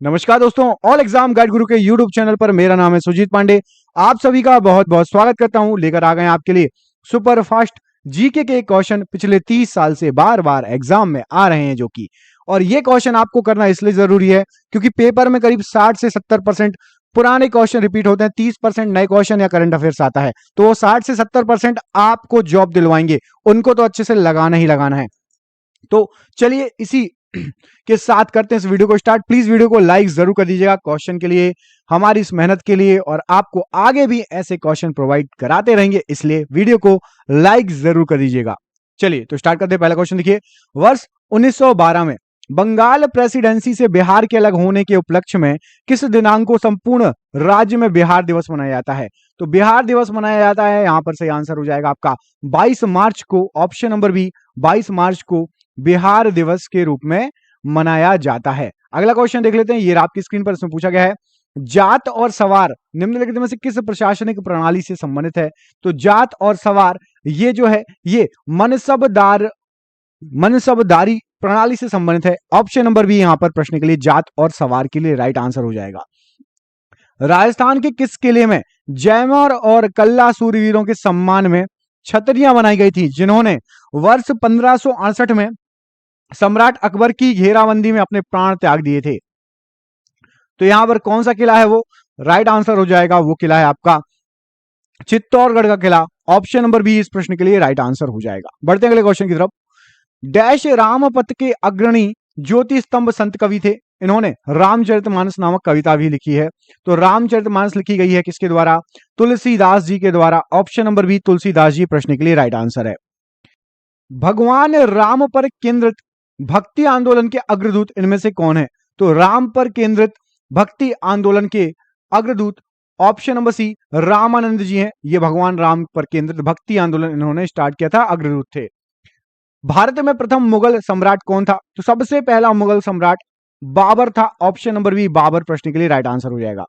नमस्कार दोस्तों, all exam guide गुरु के यूट्यूब चैनल पर मेरा नाम है सुजीत पांडे। आप सभी का बहुत बहुत स्वागत करता हूं। लेकर आ गए आपके लिए सुपर फास्ट जीके के क्वेश्चन पिछले 30 साल से बार बार एग्जाम में आ रहे हैं और ये क्वेश्चन आपको करना इसलिए जरूरी है क्योंकि पेपर में करीब 60 से 70% पुराने क्वेश्चन रिपीट होते हैं, 30% नए क्वेश्चन या करंट अफेयर्स आता है। तो वो 60 से 70% आपको जॉब दिलवाएंगे, उनको तो अच्छे से लगाना ही लगाना है। तो चलिए इसी के साथ करते हैं इस वीडियो को स्टार्ट। प्लीज वीडियो को लाइक जरूर कर दीजिएगा क्वेश्चन के लिए, हमारी इस मेहनत के लिए, और आपको आगे भी ऐसे क्वेश्चन प्रोवाइड कराते रहेंगे, इसलिए वीडियो को लाइक जरूर कर दीजिएगा। चलिए तो स्टार्ट करते हैं। पहला क्वेश्चन देखिए, वर्ष 1912 में बंगाल प्रेसिडेंसी से बिहार के अलग होने के उपलक्ष्य में किस दिनांक को संपूर्ण राज्य में बिहार दिवस मनाया जाता है? तो बिहार दिवस मनाया जाता है, यहां पर सही आंसर हो जाएगा आपका 22 मार्च को। ऑप्शन नंबर बी, 22 मार्च को बिहार दिवस के रूप में मनाया जाता है। अगला क्वेश्चन देख लेते हैं, ये आपकी स्क्रीन पर इसमें पूछा गया है, जात और सवार निम्नलिखित में से किस प्रशासनिक प्रणाली से संबंधित है? तो जात और सवार ये जो है ये मनसबदारी प्रणाली से संबंधित है। ऑप्शन नंबर बी यहां पर प्रश्न के लिए जात और सवार के लिए राइट आंसर हो जाएगा। राजस्थान के किस किले में जयमौर और कल्ला सूरवीरों के सम्मान में छतरियां बनाई गई थी, जिन्होंने वर्ष 1568 में सम्राट अकबर की घेराबंदी में अपने प्राण त्याग दिए थे? तो यहां पर कौन सा किला है वो राइट आंसर हो जाएगा? वो किला है आपका चित्तौड़गढ़ का किला। ऑप्शन नंबर बी इस प्रश्न के लिए राइट आंसर हो जाएगा। बढ़ते हैं अगले क्वेश्चन की तरफ। डैश रामपथ के अग्रणी ज्योति स्तंभ संत कवि थे, इन्होंने रामचरितमानस नामक कविता भी लिखी है। तो रामचरितमानस लिखी गई है किसके द्वारा? तुलसीदास जी के द्वारा। Option number B Tulsidas ji प्रश्न के लिए राइट आंसर है। भगवान राम पर केंद्रित भक्ति आंदोलन के अग्रदूत इनमें से कौन है? तो राम पर केंद्रित भक्ति आंदोलन के अग्रदूत ऑप्शन नंबर सी रामानंद जी हैं। ये भगवान राम पर केंद्रित भक्ति आंदोलन इन्होंने स्टार्ट किया था, अग्रदूत थे। भारत में प्रथम मुगल सम्राट कौन था? तो सबसे पहला मुगल सम्राट बाबर था। ऑप्शन नंबर बी बाबर प्रश्न के लिए राइट आंसर हो जाएगा।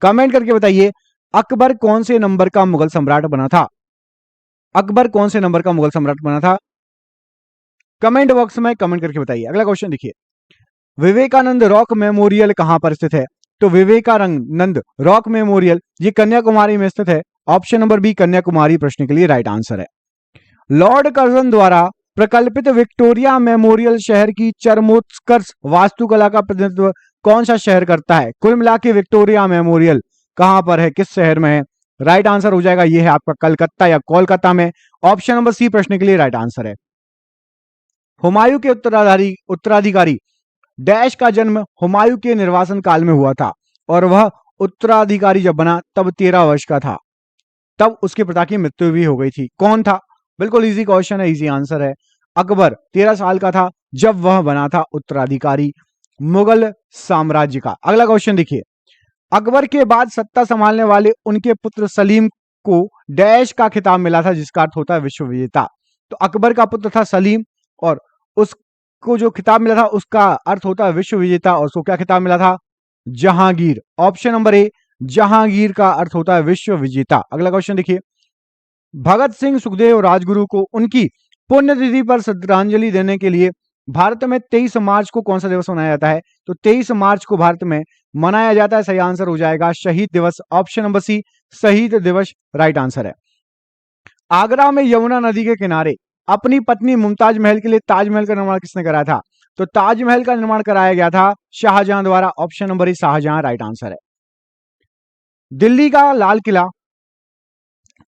कमेंट करके बताइए अकबर कौन से नंबर का मुगल सम्राट बना था? अकबर कौन से नंबर का मुगल सम्राट बना था? कमेंट बॉक्स में कमेंट करके बताइए। अगला क्वेश्चन देखिए, विवेकानंद रॉक मेमोरियल कहां पर स्थित है? तो विवेकानंद रॉक मेमोरियल ये कन्याकुमारी में स्थित है। ऑप्शन नंबर बी कन्याकुमारी प्रश्न के लिए राइट आंसर है। लॉर्ड कर्जन द्वारा प्रकल्पित विक्टोरिया मेमोरियल शहर की चरमोत्कर्ष वास्तुकला का प्रतिनिधित्व कौन सा शहर करता है? कुल मिला के विक्टोरिया मेमोरियल कहां पर है, किस शहर में है? राइट आंसर हो जाएगा ये है आपका कलकत्ता या कोलकाता में। ऑप्शन नंबर सी प्रश्न के लिए राइट आंसर है। हुमायूं के उत्तराधिकारी डैश का जन्म हुमायूं के निर्वासन काल में हुआ था और वह उत्तराधिकारी जब बना तब 13 वर्ष का था, तब उसके पिता की मृत्यु भी हो गई थी। कौन था? बिल्कुल इजी क्वेश्चन है, इजी आंसर है। अकबर 13 साल का था जब वह बना था उत्तराधिकारी मुगल साम्राज्य का। अगला क्वेश्चन देखिए, अकबर के बाद सत्ता संभालने वाले उनके पुत्र सलीम को डैश का खिताब मिला था, जिसका अर्थ होता है विश्व विजेता। तो अकबर का पुत्र था सलीम और उसको जो खिताब मिला था उसका अर्थ होता है विश्व विजेता, और उसको क्या खिताब मिला था? जहांगीर। ऑप्शन नंबर ए जहांगीर का अर्थ होता है विश्व विजेता। अगला क्वेश्चन देखिए, भगत सिंह, सुखदेव, राजगुरु को उनकी पुण्यतिथि पर श्रद्धांजलि देने के लिए भारत में 23 मार्च को कौन सा दिवस मनाया जाता है? तो 23 मार्च को भारत में मनाया जाता है, सही आंसर हो जाएगा शहीद दिवस। ऑप्शन नंबर सी शहीद दिवस राइट आंसर है। आगरा में यमुना नदी के किनारे अपनी पत्नी मुमताज महल के लिए ताजमहल का निर्माण किसने कराया था? तो ताजमहल का निर्माण कराया गया था शाहजहां द्वारा। Option number E Shahjahan right answer है। दिल्ली का लाल किला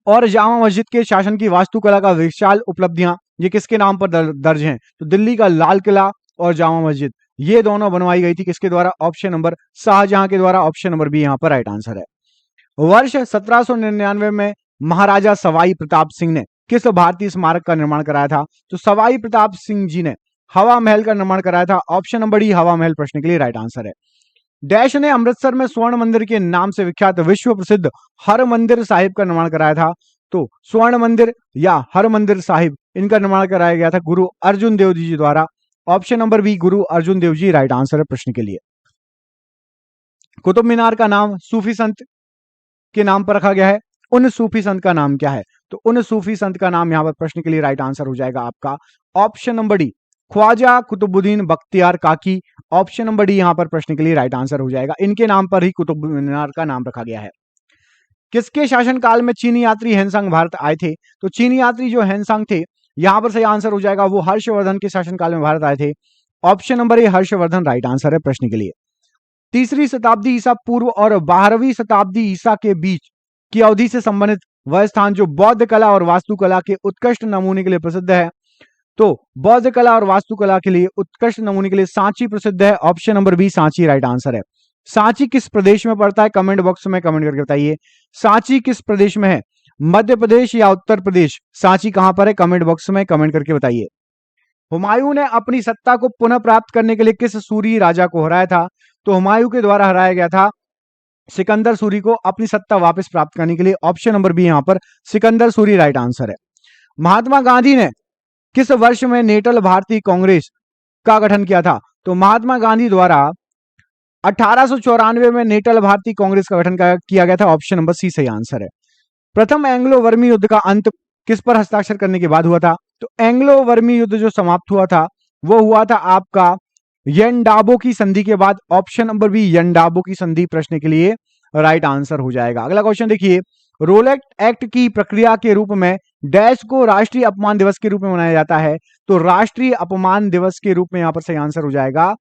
और जामा मस्जिद के शासन की वास्तुकला का विशाल उपलब्धियां ये किसके नाम पर दर्ज हैं? तो दिल्ली का लाल किला और जामा मस्जिद ये दोनों बनवाई गई थी किसके द्वारा? ऑप्शन नंबर शाहजहां के द्वारा। ऑप्शन नंबर बी यहां पर राइट आंसर है। वर्ष 1799 में महाराजा सवाई प्रताप सिंह ने किस भारतीय स्मारक का निर्माण कराया था? तो सवाई प्रताप सिंह जी ने हवा महल का निर्माण कराया था। ऑप्शन नंबर डी हवा महल प्रश्न के लिए राइट आंसर है। डैश ने अमृतसर में स्वर्ण मंदिर के नाम से विख्यात विश्व प्रसिद्ध हर मंदिर साहिब का निर्माण कराया था? तो स्वर्ण मंदिर या हर मंदिर साहिब इनका निर्माण कराया गया था गुरु अर्जुन देव जी द्वारा। ऑप्शन नंबर बी गुरु अर्जुन देव जी राइट आंसर है प्रश्न के लिए। कुतुब मीनार का नाम सूफी संत के नाम पर रखा गया है, उन सूफी संत का नाम क्या है? तो उन सूफी संत का नाम यहां पर प्रश्न के लिए राइट आंसर हो जाएगा आपका option number D Khwaja Qutbuddin Bakhtiyar Kaki. Option number D यहां पर प्रश्न के लिए राइट आंसर हो जाएगा। इनके नाम पर ही कुतुब मीनार का नाम रखा गया है। किसके शासनकाल में चीनी यात्री हैंसांग भारत आए थे? तो चीनी यात्री जो हैंसांग थे, यहां पर सही आंसर हो जाएगा, वो हर्षवर्धन के शासनकाल में भारत आए थे। ऑप्शन नंबर ए हर्षवर्धन राइट आंसर है प्रश्न के लिए। तीसरी शताब्दी ईसा पूर्व और 12वीं शताब्दी ईसा के बीच की अवधि से संबंधित वह स्थान जो बौद्ध कला और वास्तुकला के उत्कृष्ट नमूने के लिए प्रसिद्ध है। तो बौद्ध कला और वास्तुकला के लिए उत्कृष्ट नमूने के लिए सांची प्रसिद्ध है। Option number B Sanchi right answer है। सांची किस प्रदेश में पड़ता है? कमेंट बॉक्स में कमेंट करके बताइए। सांची किस प्रदेश में है? मध्य प्रदेश या उत्तर प्रदेश? सांची कहां पर है? कमेंट बॉक्स में कमेंट करके बताइए। हुमायूं ने अपनी सत्ता को पुनः प्राप्त करने के लिए किस सूरी राजा को हराया था? तो हुमायूं के द्वारा हराया गया था सिकंदर सूरी को अपनी सत्ता वापस प्राप्त करने के लिए। ऑप्शन नंबर बी यहां पर सिकंदर सूरी राइट आंसर है। महात्मा गांधी ने किस वर्ष में नेटल भारतीय कांग्रेस का गठन किया था? तो महात्मा गांधी द्वारा 1894 में नेटल भारतीय कांग्रेस का गठन किया गया था। ऑप्शन नंबर सी सही आंसर है। प्रथम एंग्लो वर्मी युद्ध का अंत किस पर हस्ताक्षर करने के बाद हुआ था? तो एंग्लो वर्मी युद्ध जो समाप्त हुआ था वो हुआ था आपका यंडाबो की संधि के बाद। ऑप्शन नंबर बी यंडाबो की संधि प्रश्न के लिए राइट आंसर हो जाएगा। अगला क्वेश्चन देखिए, रोलेट एक्ट की प्रक्रिया के रूप में डैश को राष्ट्रीय अपमान दिवस के रूप में मनाया जाता है? तो राष्ट्रीय अपमान दिवस के रूप में यहां पर सही आंसर हो जाएगा,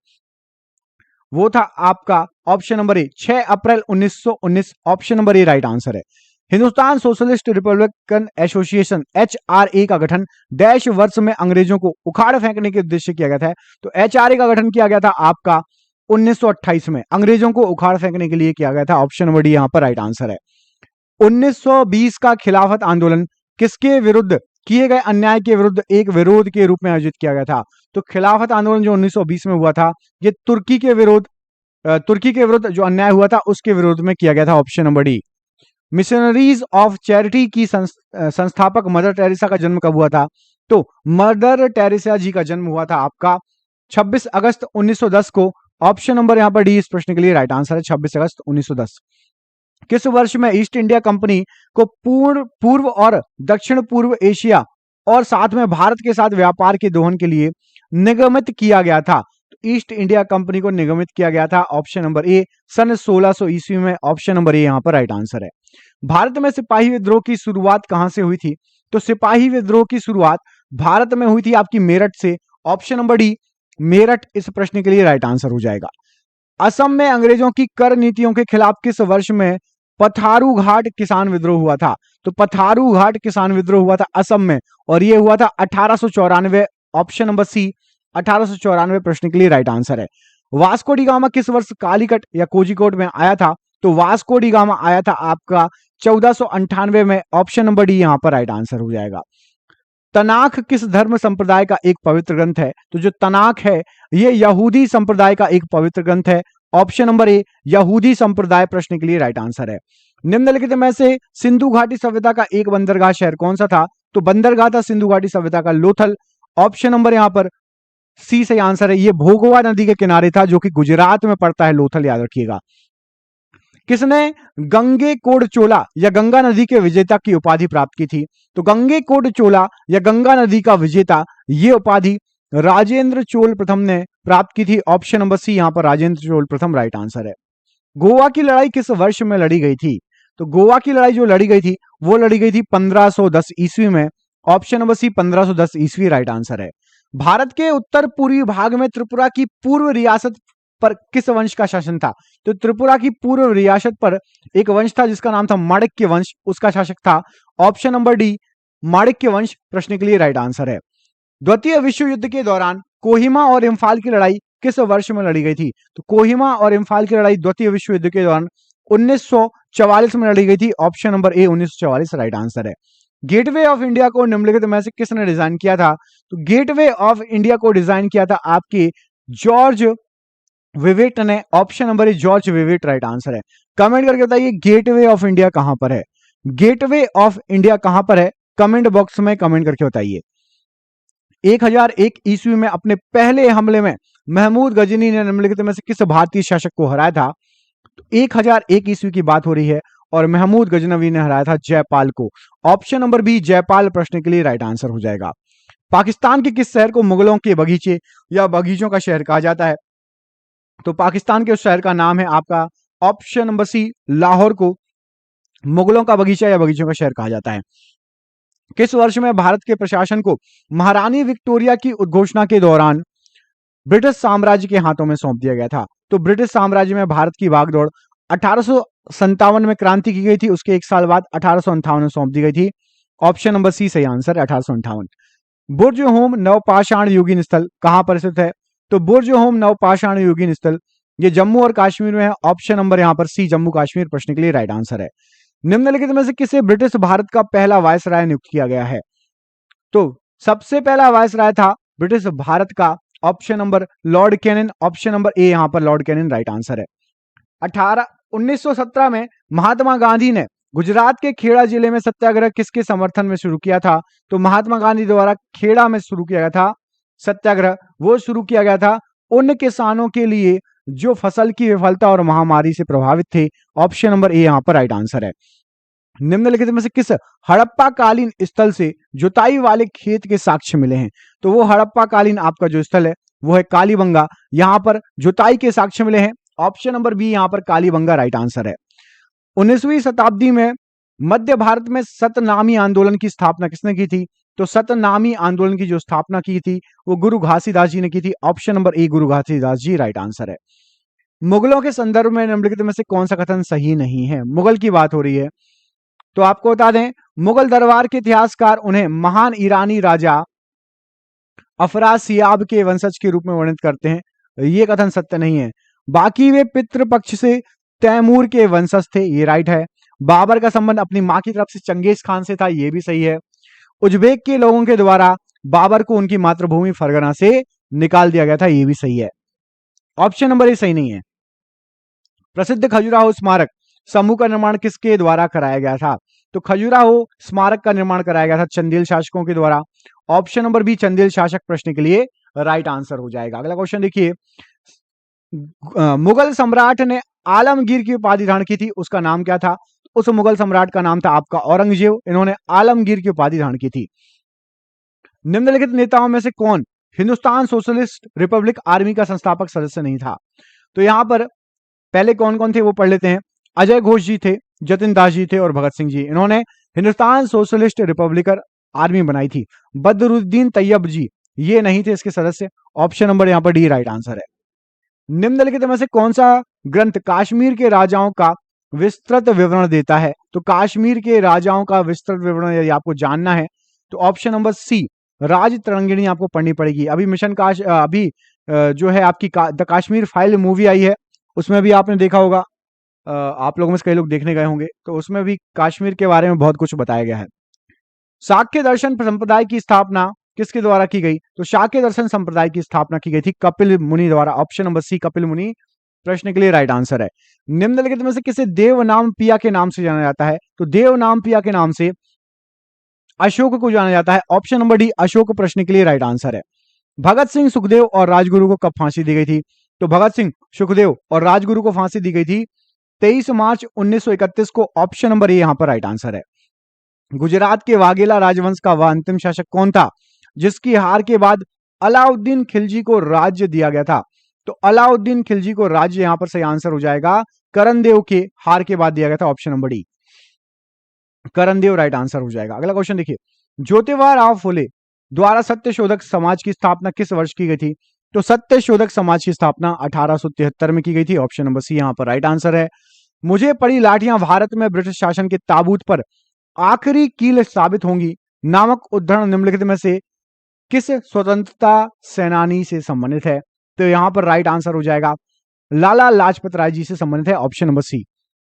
वो था आपका option number A 6 April 1919। Option number A right answer है। Hindustan socialist republican association HRA का गठन डैश वर्ष में अंग्रेजों को उखाड़ फेंकने के उद्देश्य किया गया था? तो HRA का गठन किया गया था आपका 1928 में, अंग्रेजों को उखाड़ फेंकने के लिए किया गया था। ऑप्शन नंबर डी यहां पर राइट आंसर है। 1920 का खिलाफत आंदोलन किसके विरुद्ध किए गए अन्याय के विरुद्ध एक विरोध के रूप में आयोजित किया गया था? तो खिलाफत आंदोलन जो 1920 में हुआ था, ये तुर्की के विरुद्ध जो अन्याय हुआ था उसके विरोध में किया गया था। Option number D. Missionaries of charity की संस्थापक मदर टेरेसा का जन्म कब हुआ था? तो मदर टेरेसा जी का जन्म हुआ था आपका 26 अगस्त 1910 को। ऑप्शन नंबर यहां पर डी इस प्रश्न के लिए राइट आंसर है, 26 अगस्त 1910। किस वर्ष में ईस्ट इंडिया कंपनी को पूर्व और दक्षिण पूर्व एशिया और साथ में भारत के साथ व्यापार के दोहन के लिए निगमित किया गया था? तो ईस्ट इंडिया कंपनी को निगमित किया गया था ऑप्शन नंबर ए सन 1600 ईस्वी में। ऑप्शन नंबर ए यहां पर राइट आंसर है। भारत में सिपाही विद्रोह की शुरुआत कहां से हुई थी? तो सिपाही विद्रोह की शुरुआत भारत में हुई थी आपकी मेरठ से। ऑप्शन नंबर डी मेरठ इस प्रश्न के लिए राइट आंसर हो जाएगा। असम में अंग्रेजों की कर नीतियों के खिलाफ किस वर्ष में पथारू घाट किसान विद्रोह हुआ था? तो पथारू घाट किसान विद्रोह हुआ था असम में, और यह हुआ था 1894। ऑप्शन नंबर सी 1894 प्रश्न के लिए राइट आंसर है। वास्को डी गामा किस वर्ष कालीकट या कोझिकोड में आया था? तो वास्को डी गामा आया था आपका 1498 में। ऑप्शन नंबर डी यहां पर राइट आंसर हो जाएगा। तनाख किस धर्म संप्रदाय का एक पवित्र ग्रंथ है? तो जो तनाख है यह यहूदी संप्रदाय का एक पवित्र ग्रंथ है। ऑप्शन नंबर ए यहूदी संप्रदाय प्रश्न के लिए राइट आंसर है। निम्नलिखित में से सिंधु घाटी सभ्यता का एक बंदरगाह शहर कौन सा था? तो बंदरगाह था सिंधु घाटी सभ्यता का लोथल। ऑप्शन नंबर यहां पर सी सही आंसर है। यह भोगवा नदी के किनारे था जो कि गुजरात में पड़ता है, लोथल याद रखिएगा। किसने गंगेकोड चोला या गंगा नदी के विजेता की उपाधि प्राप्त की थी? तो गंगेकोड चोला या गंगा नदी का विजेता ये उपाधि राजेंद्र चोल प्रथम ने प्राप्त की थी। ऑप्शन नंबर सी यहां पर राजेंद्र चोल प्रथम राइट आंसर है। गोवा की लड़ाई किस वर्ष में लड़ी गई थी? तो गोवा की लड़ाई जो लड़ी गई थी वो लड़ी गई थी 1510 ईस्वी में। ऑप्शन नंबर सी 1510 ईस्वी राइट आंसर है। भारत के उत्तर पूर्वी भाग में त्रिपुरा की पूर्व रियासत पर किस वंश का शासन था? तो त्रिपुरा की पूर्व रियासत पर एक वंश था जिसका नाम था माणिक्य वंश, उसका शासक था। ऑप्शन नंबर डी माणिक्य वंश प्रश्न के लिए राइट आंसर है। द्वितीय विश्व युद्ध के दौरान कोहिमा और इम्फाल की लड़ाई किस वर्ष में लड़ी गई थी? तो कोहिमा और इम्फाल की लड़ाई द्वितीय विश्व युद्ध के दौरान 1944 में लड़ी गई थी। Option number A 1944 right answer है। गेटवे ऑफ इंडिया को निम्नलिखित में से किसने डिजाइन किया था? तो गेटवे ऑफ इंडिया को डिजाइन किया था आपके जॉर्ज विवेट ने। Option number A George Wittet right answer है। कमेंट करके बताइए गेटवे ऑफ इंडिया कहां पर है? गेटवे ऑफ इंडिया कहां पर है? कमेंट बॉक्स में कमेंट करके बताइए। 1001 ईस्वी में अपने पहले हमले में महमूद गजनी ने निम्नलिखित में से किस भारतीय शासक को हराया था? तो 1001 ईस्वी की बात हो रही है और महमूद गजनवी ने हराया था जयपाल को। ऑप्शन नंबर बी जयपाल प्रश्न के लिए राइट आंसर हो जाएगा। पाकिस्तान के किस शहर को मुगलों के बगीचे या बगीचों का शहर कहा जाता है? तो पाकिस्तान के उस शहर का नाम है आपका ऑप्शन नंबर सी लाहौर को मुगलों का बगीचा या बगीचों का शहर कहा जाता है। किस वर्ष में भारत के प्रशासन को महारानी विक्टोरिया की उद्घोषणा के दौरान ब्रिटिश साम्राज्य के हाथों में सौंप दिया गया था? तो ब्रिटिश साम्राज्य में भारत की भागदौड़ 1857 में क्रांति की गई थी, उसके एक साल बाद 1858 में सौंप दी गई थी। ऑप्शन नंबर सी सही आंसर 1858। बुर्ज होम नवपाषाण युगीन स्थल कहां पर स्थित है? तो बुर्ज होम नवपाषाण युगीन स्थल ये जम्मू और कश्मीर में है। ऑप्शन नंबर यहां पर सी जम्मू कश्मीर प्रश्न के लिए राइट आंसर है। निम्नलिखित में से किसे ब्रिटिश भारत का पहला वायसराय नियुक्त किया गया है? तो सबसे पहला वायसराय था ब्रिटिश भारत का option number Lord Canning. Option number ए यहां पर लॉर्ड कैनिंग राइट आंसर है। 1917 में महात्मा गांधी ने गुजरात के खेड़ा जिले में सत्याग्रह किसके समर्थन में शुरू किया था? तो महात्मा गांधी द्वारा खेड़ा में शुरू किया गया था सत्याग्रह, वो शुरू किया गया था उन किसानों के लिए जो फसल की विफलता और महामारी से प्रभावित थे। ऑप्शन नंबर ए यहां पर राइट आंसर है। निम्नलिखित में से किस हड़प्पा कालीन स्थल से जुताई वाले खेत के साक्ष्य मिले हैं? तो वो हड़प्पा कालीन आपका जो स्थल है वो है कालीबंगा, यहां पर जुताई के साक्ष्य मिले हैं। ऑप्शन नंबर बी यहां पर कालीबंगा राइट आंसर है। 19वीं शताब्दी में मध्य भारत में सतनामी आंदोलन की स्थापना किसने की थी? तो सतनामी आंदोलन की जो स्थापना की थी वो गुरु घासीदास जी ने की थी। ऑप्शन नंबर ए गुरु घासीदास जी राइट आंसर है। मुगलों के संदर्भ में निम्नलिखित में से कौन सा कथन सही नहीं है? मुगल की बात हो रही है, तो आपको बता दें मुगल दरबार के इतिहासकार उन्हें महान ईरानी राजा अफरासियाब के वंशज के रूप में वर्णित करते हैं, ये कथन सत्य नहीं है। बाकी वे पितृपक्ष से तैमूर के वंशज थे, ये राइट है। बाबर का संबंध अपनी मां की तरफ से चंगेज खान से था, ये भी सही है। उज्बेक के लोगों के द्वारा बाबर को उनकी मातृभूमि फरगना से निकाल दिया गया था, ये भी सही है। ऑप्शन नंबर ए सही नहीं है। प्रसिद्ध खजुराहो स्मारक समूह का निर्माण किसके द्वारा कराया गया था? तो खजुराहो स्मारक का निर्माण कराया गया था चंदेल शासकों के द्वारा। ऑप्शन नंबर बी चंदेल शासक प्रश्न के लिए राइट आंसर हो जाएगा। अगला क्वेश्चन देखिए, मुगल सम्राट ने आलमगीर की उपाधि धारण की थी, उसका नाम क्या था? उस मुगल सम्राट का नाम था आपका औरंगजेब, इन्होंने आलमगीर की उपाधि धारण की थी। निम्नलिखित नेताओं में से कौन हिंदुस्तान सोशलिस्ट रिपब्लिक आर्मी का संस्थापक सदस्य नहीं था? तो यहां पर पहले कौन कौन थे वो पढ़ लेते हैं। अजय घोष जी थे, जतिन दास जी थे और भगत सिंह जी, इन्होंने हिंदुस्तान सोशलिस्ट रिपब्लिकन आर्मी बनाई थी। बदरुद्दीन तैयब जी ये नहीं थे इसके सदस्य। ऑप्शन नंबर यहां पर डी राइट आंसर है। निम्नलिखित में से कौन सा ग्रंथ कश्मीर के राजाओं का विस्तृत विवरण देता है? तो कश्मीर के राजाओं का विस्तृत विवरण यदि आपको जानना है तो ऑप्शन नंबर सी राज तरंगिणी आपको पढ़नी पड़ेगी। अभी जो है आपकी द कश्मीर फाइल मूवी आई है, उसमें भी आपने देखा होगा, आप लोगों में से कई लोग देखने गए होंगे, तो उसमें भी कश्मीर के बारे में बहुत कुछ बताया गया है। शाक्य दर्शन संप्रदाय की स्थापना किसके द्वारा की गई? तो शाक्य दर्शन संप्रदाय की स्थापना की गई थी कपिल मुनि द्वारा। ऑप्शन नंबर सी कपिल मुनि प्रश्न के लिए राइट आंसर है। निम्नलिखित में से किसे देव नाम पिया के नाम से जाना जाता है? तो देव नाम पिया के नाम से अशोक को जाना जाता है। ऑप्शन नंबर डी अशोक प्रश्न के लिए राइट आंसर है। भगत सिंह सुखदेव और राजगुरु को कब फांसी दी गई थी? तो भगत सिंह सुखदेव और राजगुरु को फांसी दी गई थी 23 मार्च 1931 को। ऑप्शन नंबर ए यहां पर राइट आंसर है। गुजरात के वाघेला राजवंश का वह अंतिम शासक कौन था जिसकी हार के बाद अलाउद्दीन खिलजी को राज्य दिया गया था? तो अलाउद्दीन खिलजी को राज्य यहां पर सही आंसर हो जाएगा करनदेव के हार के बाद दिया गया था। Option number D Karandev right answer हो जाएगा। अगला क्वेश्चन देखिए, ज्योतिबा राव फुले द्वारा सत्यशोधक समाज की स्थापना किस वर्ष की गई थी? तो सत्यशोधक समाज की स्थापना 1873 में की गई थी। ऑप्शन नंबर सी यहां पर राइट आंसर है। मुझे पड़ी लाठियां भारत में ब्रिटिश शासन के ताबूत पर आखिरी कील साबित होंगी नामक उद्धरण निम्नलिखित में से किस स्वतंत्रता सेनानी से संबंधित है? तो यहां पर राइट आंसर हो जाएगा लाला लाजपत राय जी से संबंधित है। Option number C.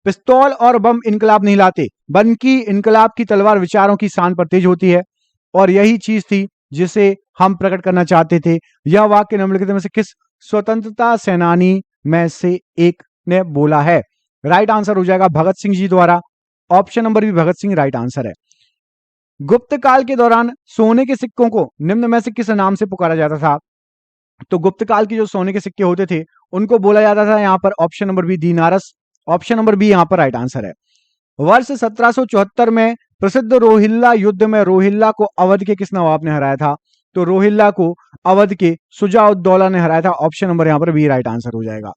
पिस्तौल और बम इनकलाब नहीं लाते, बल्कि इनकलाब की तलवार विचारों की शान पर तेज होती है, और यही चीज थी जिसे हम प्रकट करना चाहते थे। यह वाक्य निम्नलिखित में से किस स्वतंत्रता सेनानी में से एक ने बोला है? राइट आंसर हो जाएगा भगत सिंह जी द्वारा। ऑप्शन नंबर भी भगत सिंह राइट आंसर है। गुप्त काल के दौरान सोने के सिक्कों को निम्न में से किस नाम से पुकारा जाता था? तो गुप्त काल के जो सोने के सिक्के होते थे उनको बोला जाता था यहां पर ऑप्शन नंबर बी दीनारस। ऑप्शन नंबर बी यहां पर राइट आंसर है। वर्ष 1774 में प्रसिद्ध रोहिल्ला युद्ध में रोहिल्ला को अवध के किस नवाब ने हराया था? तो रोहिल्ला को अवध के शुजा-उद-दौला ने हराया था। ऑप्शन नंबर यहाँ पर बी राइट आंसर हो जाएगा।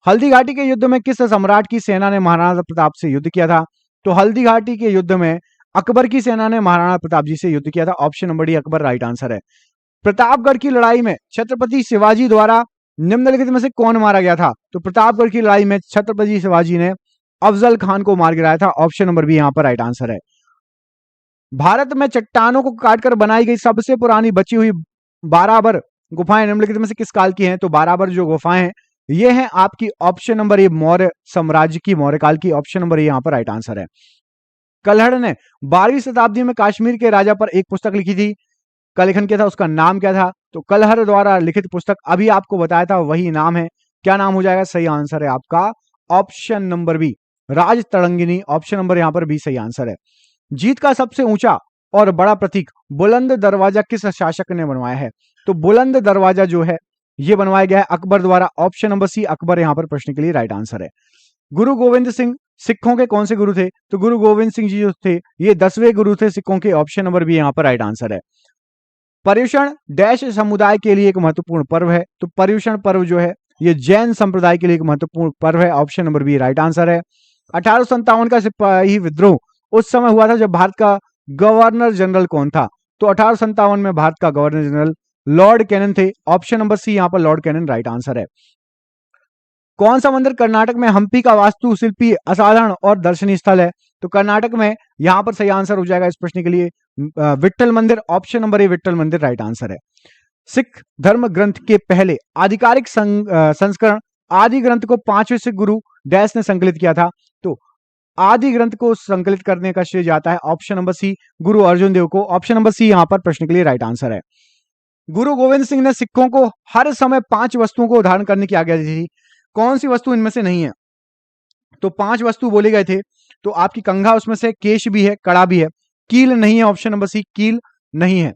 हल्दी घाटी के युद्ध में किस सम्राट की सेना ने महाराणा प्रताप से युद्ध किया था? तो हल्दी घाटी के युद्ध में अकबर की सेना ने महाराणा प्रताप जी से युद्ध किया था। Option number D Akbar right answer है। प्रतापगढ़ की लड़ाई में छत्रपति शिवाजी द्वारा निम्नलिखित में से कौन मारा गया था? तो प्रतापगढ़ की लड़ाई में छत्रपति शिवाजी ने अफजल खान को मार गिराया था। ऑप्शन नंबर बी यहाँ पर राइट आंसर है। भारत में चट्टानों को काटकर बनाई गई सबसे पुरानी बची हुई बाराबर गुफाएं निम्नलिखित में से किस काल की हैं? तो बाराबर जो गुफाएं हैं ये हैं आपकी ऑप्शन नंबर ए मौर्य साम्राज्य की, मौर्य काल की। ऑप्शन नंबर ए यहाँ पर राइट आंसर है। कल्हड़ ने 12वीं शताब्दी में कश्मीर के राजा पर एक पुस्तक लिखी थी, का लेखन किया था, उसका नाम क्या था? तो कल्हड़ द्वारा लिखित पुस्तक अभी आपको बताया था वही नाम है। क्या नाम हो जाएगा? सही आंसर है आपका ऑप्शन नंबर बी राज तरंगिनी। ऑप्शन नंबर यहाँ पर बी सही आंसर है। जीत का सबसे ऊंचा और बड़ा प्रतीक बुलंद दरवाजा किस शासक ने बनवाया है? तो बुलंद दरवाजा जो है ये बनवाया गया है अकबर द्वारा। ऑप्शन नंबर सी अकबर यहाँ पर प्रश्न के लिए राइट आंसर है। गुरु गोविंद सिंह सिखों के कौन से गुरु थे? तो गुरु गोविंद सिंह जी जो थे ये 10वें गुरु थे सिखों के। ऑप्शन नंबर बी यहाँ पर राइट आंसर है। पर्युषण डैश समुदाय के लिए एक महत्वपूर्ण पर्व है? तो पर्युषण पर्व जो है ये जैन संप्रदाय के लिए एक महत्वपूर्ण पर्व है। Option number B right answer है। 1857 का सिपाही विद्रोह उस समय हुआ था जब भारत का गवर्नर जनरल कौन था? तो 1857 में भारत का गवर्नर जनरल लॉर्ड कैनन थे। ऑप्शन नंबर सी यहाँ पर लॉर्ड कैनन राइट आंसर है। कौन सा मंदिर कर्नाटक में हम्पी का वास्तुशिल्पी असाधारण और दर्शनीय स्थल है? तो कर्नाटक में यहां पर सही आंसर हो जाएगा इस प्रश्न के लिए विट्ठल मंदिर। ऑप्शन नंबर ए विट्ठल मंदिर राइट आंसर है। सिख धर्म ग्रंथ के पहले आधिकारिक संस्करण आदि ग्रंथ को 5वें सिख गुरु डैश ने संकलित किया था? तो आदि ग्रंथ को संकलित करने का श्रेय जाता है ऑप्शन नंबर सी गुरु अर्जुन देव को। ऑप्शन नंबर सी यहां पर प्रश्न के लिए राइट आंसर है। गुरु गोविंद सिंह ने सिखों को हर समय 5 वस्तुओं को धारण करने की आज्ञा दी थी। कौन सी वस्तु इनमें से नहीं है? तो 5 वस्तु बोले गए थे। तो आपकी कंघा उसमें से, केश भी है, कड़ा भी है, कील नहीं है। ऑप्शन नंबर सी कील नहीं है।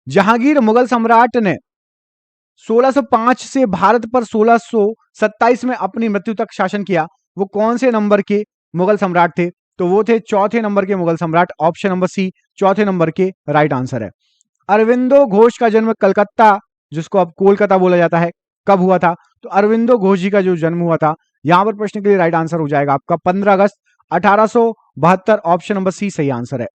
जहांगीर मुगल सम्राट ने 1605 से भारत पर 1627 में अपनी मृत्यु तक शासन किया, वो कौन से नंबर के मुगल सम्राट थे? तो वो थे चौथे नंबर के मुगल सम्राट। ऑप्शन नंबर सी चौथे नंबर के राइट आंसर है। अरविंदो घोष का जन्म कलकत्ता, जिसको अब कोलकाता बोला जाता है, कब हुआ था? तो अरविंदो घोष जी का जो जन्म हुआ था, यहां पर प्रश्न के लिए राइट आंसर हो जाएगा आपका 15 अगस्त 1872। ऑप्शन नंबर सी सही आंसर है।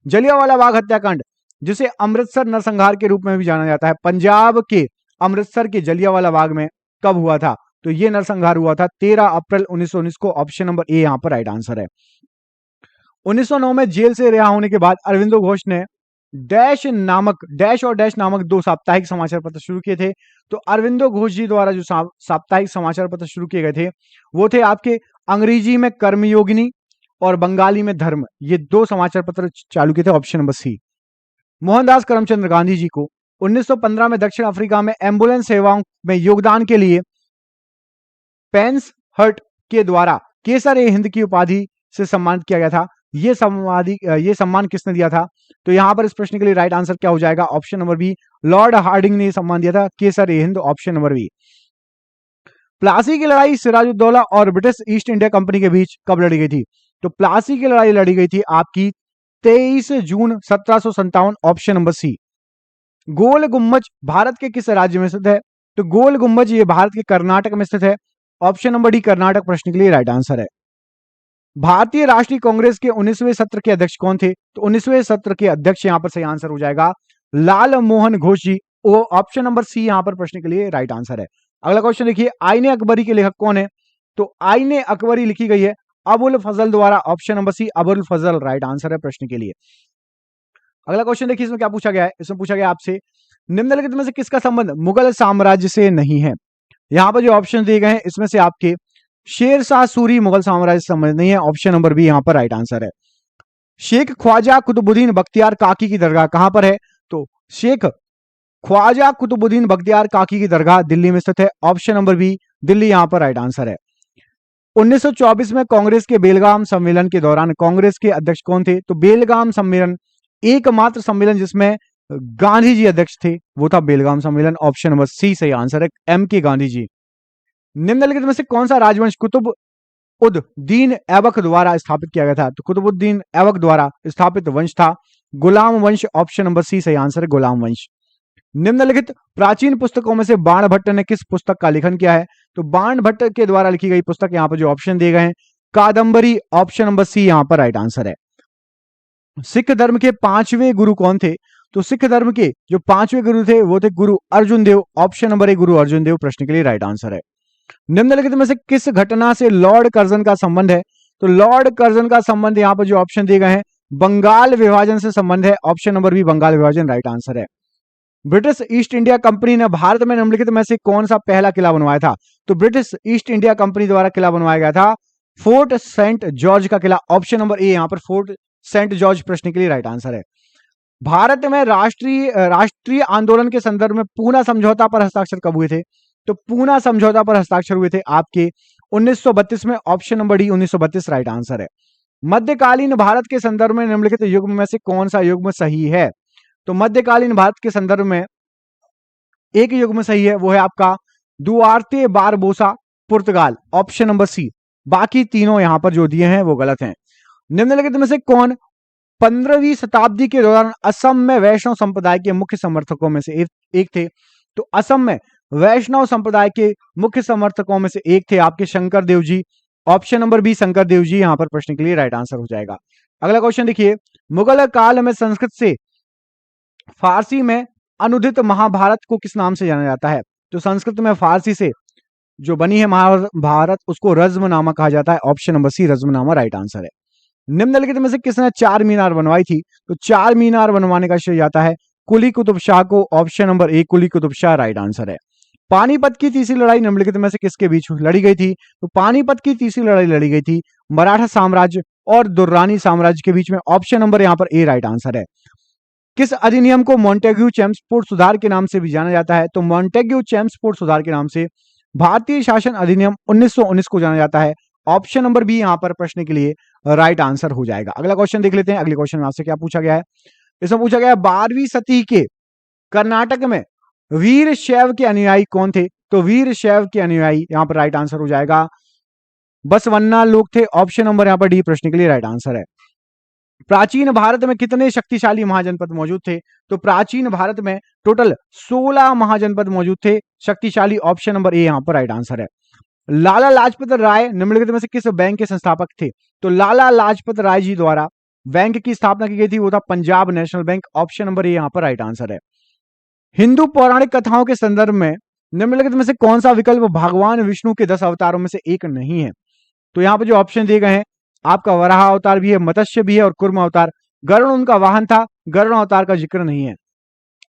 जलियांवाला बाग हत्याकांड, जिसे अमृतसर नरसंहार के रूप में भी जाना जाता है, पंजाब के अमृतसर के जलियांवाला बाग में कब हुआ था? तो यह नरसंहार हुआ था 13 अप्रैल 1919 को। ऑप्शन नंबर ए यहां पर राइट आंसर है। 1909 में जेल से रिहा होने के बाद अरविंदो घोष ने डैश और डैश नामक 2 साप्ताहिक समाचार पत्र शुरू किए थे। तो अरविंदो घोष जी द्वारा जो साप्ताहिक समाचार पत्र शुरू किए गए थे वो थे आपके अंग्रेजी में कर्मयोगिनी और बंगाली में धर्म, ये 2 समाचार पत्र चालू किए थे। Option number C. Mohandas Karamchand Gandhi ji को 1915 में दक्षिण अफ्रीका में एम्बुलेंस सेवाओं में योगदान के लिए पेंस हर्ट के द्वारा केसर-ए-हिंद की उपाधि से सम्मानित किया गया था। ये सम्मान किसने दिया था? तो यहां पर इस प्रश्न के लिए राइट आंसर क्या हो जाएगा? Option number B lord Hardinge ने सम्मान दिया था, Kaisar-i-Hind. Option number B. Plassey की लड़ाई सिराजुद्दौला और ब्रिटिश ईस्ट इंडिया कंपनी के बीच कब लड़ी गई थी? तो प्लासी की लड़ाई लड़ी गई थी आपकी 23 जून 1757। ऑप्शन नंबर सी। गोल गुम्बज भारत के किस राज्य में स्थित है? तो गोल गुम्बज ये भारत के कर्नाटक में स्थित है। ऑप्शन नंबर डी कर्नाटक प्रश्न के लिए राइट आंसर है। भारतीय राष्ट्रीय कांग्रेस के 19वें सत्र के अध्यक्ष कौन थे? तो 19वें सत्र के अध्यक्ष यहां पर सही आंसर हो जाएगा लाल मोहन घोष जी। ऑप्शन नंबर सी यहां पर प्रश्न के लिए राइट आंसर है। अगला क्वेश्चन देखिए, आईने अकबरी के लेखक कौन है? तो आईने अकबरी लिखी गई है अबुल फजल द्वारा। ऑप्शन नंबर सी अबुल फजल राइट आंसर है प्रश्न के लिए। अगला क्वेश्चन देखिए, इसमें क्या पूछा गया है? इसमें पूछा गया आपसे निम्नलिखित में से किसका संबंध मुगल साम्राज्य से नहीं है? यहां पर जो ऑप्शन दिए गए हैं इसमें से आपके शेर शाह सूरी मुगल साम्राज्य से संबंधित नहीं है। ऑप्शन नंबर बी यहां पर राइट आंसर है। शेख ख्वाजा कुतुबुद्दीन बख्तियार काकी की दरगाह कहां पर है? तो शेख ख्वाजा कुतुबुद्दीन बख्तियार काकी की दरगाह दिल्ली में स्थित है। ऑप्शन नंबर बी दिल्ली यहां पर राइट आंसर है। 1924 में कांग्रेस के बेलगाम सम्मेलन के दौरान कांग्रेस के अध्यक्ष कौन थे? तो बेलगाम सम्मेलन एकमात्र सम्मेलन जिसमें गांधी जी अध्यक्ष थे वो था बेलगाम सम्मेलन। ऑप्शन नंबर सी सही आंसर है, एम के गांधी जी। निम्नलिखित में से कौन सा राजवंश कुतुब उद दीन ऐबक द्वारा स्थापित किया गया था? तो कुतुबुद्दीन ऐबक द्वारा स्थापित वंश था गुलाम वंश, ऑप्शन नंबर सी सही आंसर है, गुलाम वंश। निम्नलिखित प्राचीन पुस्तकों में से बाणभट्ट ने किस पुस्तक का लेखन किया है? तो बाणभट्ट के द्वारा लिखी गई पुस्तक, यहां पर जो ऑप्शन दिए गए हैं, कादंबरी, ऑप्शन नंबर सी यहां पर राइट आंसर है। सिख धर्म के पांचवें गुरु कौन थे? तो सिख धर्म के जो पांचवें गुरु थे वो थे गुरु अर्जुन देव, ऑप्शन नंबर ए गुरु अर्जुन देव प्रश्न के लिए राइट आंसर है। निम्नलिखित में से किस घटना से लॉर्ड कर्जन का संबंध है? तो लॉर्ड कर्जन का संबंध यहां पर जो ऑप्शन दिए गए हैं, बंगाल विभाजन से संबंध है, ऑप्शन नंबर बी बंगाल विभाजन राइट आंसर है। ब्रिटिश ईस्ट इंडिया कंपनी ने भारत में निम्नलिखित में से कौन सा पहला किला बनवाया था? तो ब्रिटिश ईस्ट इंडिया कंपनी द्वारा किला बनवाया गया था फोर्ट सेंट जॉर्ज का किला, ऑप्शन नंबर ए यहां पर फोर्ट सेंट जॉर्ज प्रश्न के लिए राइट आंसर है। भारत में राष्ट्रीय आंदोलन के संदर्भ में पूना समझौता पर हस्ताक्षर कब हुए थे? तो पूना समझौता पर हस्ताक्षर हुए थे आपके 1932 में, option number D 1932 right answer है। मध्यकालीन भारत के संदर्भ में निम्नलिखित युग्म में से कौन सा युग्म सही है? तो मध्यकालीन भारत के संदर्भ में एक युग्म सही है, वो है आपका दुआर्ते बारबोसा पुर्तगाल, ऑप्शन नंबर सी। बाकी तीनों यहां पर जो दिए हैं वो गलत हैं। निम्नलिखित में से कौन 15वीं शताब्दी के दौरान असम में वैष्णव संप्रदाय के मुख्य समर्थकों में से एक थे? तो असम में वैष्णव संप्रदाय के मुख्य समर्थकों में से एक थे आपके Shankar Dev ji, option number B Shankar Dev ji यहां पर प्रश्न के लिए राइट आंसर हो जाएगा। अगला क्वेश्चन देखिए, मुगल काल में संस्कृत से फारसी में अनुदित महाभारत को किस नाम से जाना जाता है? तो संस्कृत में फारसी से जो बनी है महाभारत उसको रज्मनामा कहा जाता है, option number C Razmnama right answer है। निम्नलिखित में से किसने चार मीनार बनवाई थी? तो चार मीनार बनवाने का श्रेय जाता है कुली कुतुब शाह को, option number A Quli Qutb Shah right answer है। पानीपत की तीसरी लड़ाई निम्नलिखित में से किसके बीच लड़ी गई थी? तो पानीपत की तीसरी लड़ाई लड़ी गई थी मराठा साम्राज्य और दुर्रानी साम्राज्य के बीच में, ऑप्शन नंबर यहां पर ए राइट आंसर है। किस अधिनियम को मॉन्टेग्यू चेम्सफोर्ड सुधार के नाम से भी जाना जाता है? तो मॉन्टेग्यू चेम्सफोर्ड सुधार के नाम से भारतीय शासन अधिनियम 1919 को जाना जाता है, ऑप्शन नंबर बी यहां पर प्रश्न के लिए राइट आंसर हो जाएगा। अगला क्वेश्चन देख लेते हैं। अगले क्वेश्चन में आपसे क्या पूछा गया है? इसमें पूछा गया 12वीं सदी के कर्नाटक में वीर शैव के अनुयायी कौन थे? तो वीर शैव के अनुयायी यहां पर राइट आंसर हो जाएगा बसवन्ना लोग थे, ऑप्शन नंबर यहां पर डी प्रश्न के लिए राइट आंसर है। प्राचीन भारत में कितने शक्तिशाली महाजनपद मौजूद थे? तो प्राचीन भारत में टोटल 16 महाजनपद मौजूद थे शक्तिशाली, ऑप्शन नंबर ए यहां पर राइट आंसर है। लाला लाजपत राय निम्नलिखित में से किस बैंक के संस्थापक थे? तो लाला लाजपत राय जी द्वारा बैंक की स्थापना की गई थी, वो था Punjab national bank, option number ए यहां पर राइट आंसर है। हिंदू पौराणिक कथाओं के संदर्भ में निम्नलिखित में से कौन सा विकल्प भगवान विष्णु के 10 अवतारों में से एक नहीं है? तो यहां पर जो ऑप्शन दिए गए हैं, आपका वराह अवतार भी है, मत्स्य भी है और कुर्म अवतार। गरुड़ उनका वाहन था, गरुड़ अवतार का जिक्र नहीं है।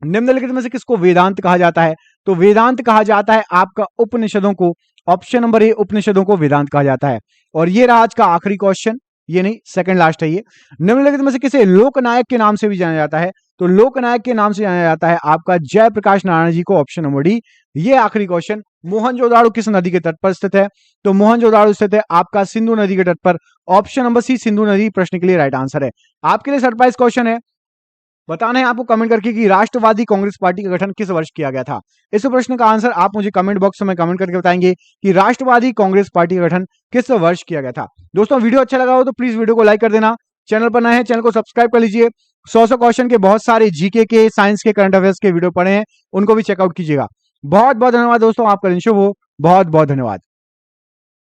निम्नलिखित में से किसको वेदांत कहा जाता है? तो वेदांत कहा जाता है आपका उपनिषदों को, ऑप्शन नंबर ए उपनिषदों को वेदांत कहा जाता है। और ये रहा आज का आखिरी क्वेश्चन, ये नहीं सेकंड लास्ट है ये। निम्नलिखित में से किसे लोकनायक के नाम से भी जाना जाता है? तो लोकनायक के नाम से जाना जाता है आपका जयप्रकाश नारायण जी को, ऑप्शन नंबर डी। ये आखिरी क्वेश्चन, मोहनजोदाड़ो किस नदी के तट पर स्थित है? तो मोहनजोदाड़ो स्थित है आपका सिंधु नदी के तट पर, ऑप्शन नंबर सी सिंधु नदी प्रश्न के लिए राइट आंसर है। आपके लिए सरप्राइज क्वेश्चन है, बताना है आपको कमेंट करके कि राष्ट्रवादी कांग्रेस पार्टी का गठन किस वर्ष किया गया था। इस प्रश्न का आंसर आप मुझे कमेंट बॉक्स में कमेंट करके बताएंगे कि राष्ट्रवादी कांग्रेस पार्टी का गठन किस वर्ष किया गया था। दोस्तों वीडियो अच्छा लगा हो तो प्लीज वीडियो को लाइक कर देना, चैनल पर नए हैं चैनल को सब्सक्राइब कर लीजिए। 100 क्वेश्चन के बहुत सारे जीके के, साइंस के, करंट अफेयर्स के वीडियो पड़े हैं, उनको भी चेकआउट कीजिएगा। बहुत बहुत धन्यवाद दोस्तों, आपका दिन शुभ हो। बहुत बहुत धन्यवाद।